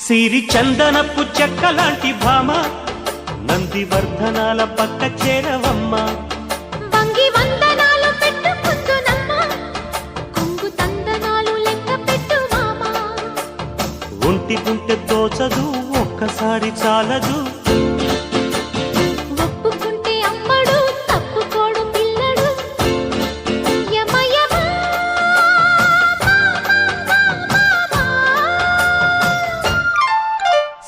సిరి చందనపు చెక్కలాంటి భామ నందివర్ధనాల పక్క చేరవమ్మ. వంగి వందనాలు పెట్టుకుందునమ్మ, కొంగు తందనాలు లెక్క పెట్టు మామ. ఒంటి గుంటె తోచదు ఒక్కసారి చాలదు, ఒప్పుకుంటే అమ్మడు తప్పుకోడు పిల్లడు. యమ యమ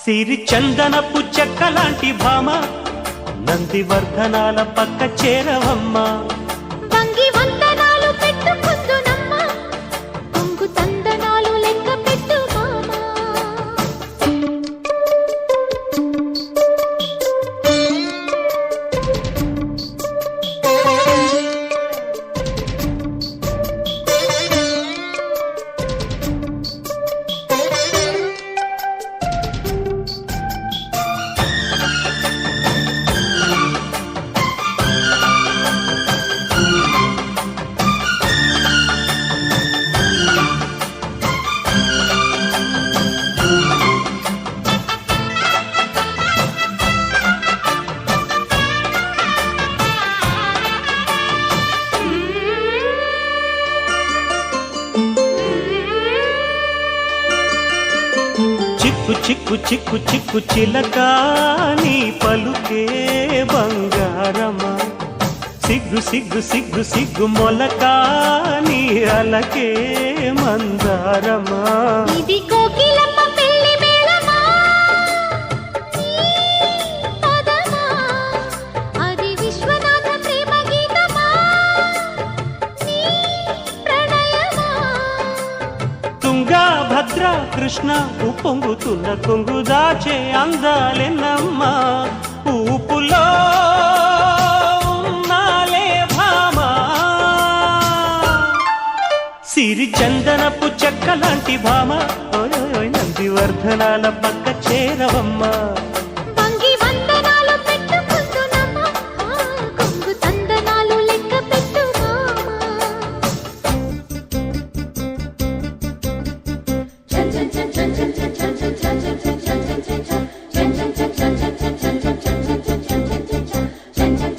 సిరి చందనపు చెక్కలాంటి భామ నందివర్ధనాల పక్క చేరవమ్మ. వంగి వందనాలు పెట్టుకుందునమ్మ, కొంగు తందనాలు లెక్క పెట్టు మామ. చిక్కు చిక్కు చిక్కు చిక్కు చిలక నీ పలుకే బంగారమా, సిగ్గు సిగ్గు సిగ్గు సిగ్గు మొలక నీ అలకే మందారమా. ఇది కోకిలమ్మ పెళ్లి మేళమా, పదమా అది విశ్వనాథ ప్రేమ గీతమా, నీ ప్రణయమా. తుంగా భద్ర కృష్ణ ఉప్పొంగుతున్న కొంగు దాచే అందాలెన్నమ్మ, ఊపులో ఉన్నాలే భామా. సిరి చందనపు చెక్కలాంటి భామ నందివర్ధనాల పక్క చేరవమ్మ. వంగి వందనాలు పెట్టుకుందునమ్మ, కొంగు తందనాలు లెక్క పెట్టు మామ.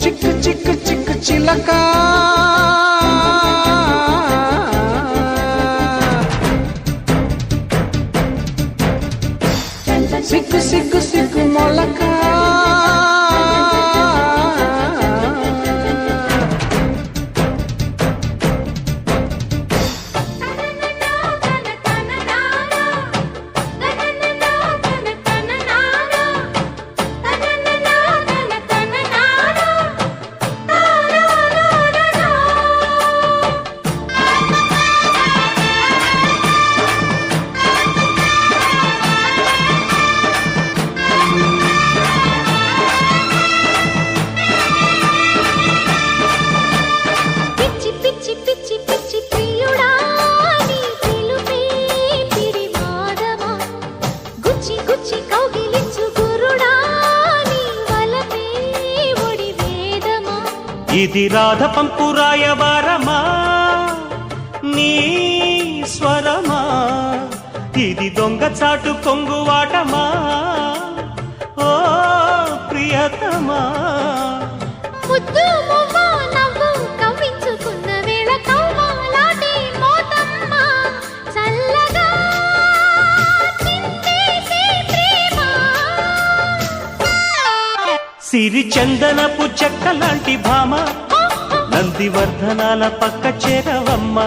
చిక్కు చిక్కు చిక్కు చిలక సిగ్గు సిగ్గు సిగ్గు మొలక. పిచ్చి పిచ్చి పిచ్చి పిచ్చి ప్రియుడా నీ పిలుపే పిరివాదమా, గుచ్చి గుచ్చి కౌగిలించు గురుడా నీ వలపే ఒడి వేదమా. ఇది రాధ పంపు రాయబారమా నీ స్వరమా, ఇది దొంగ చాటు కొంగువాటమా ఓ ప్రియతమా. ముద్దు మువ్వ నవ్వు కవ్వించుకున్న వేళ కవ్వాలాటి మోతమ్మ, చల్లగా చిందేసే ప్రేమ. సిరి చందనపు చెక్కలాంటి భామ నందివర్ధనాల పక్క చేరవమ్మ.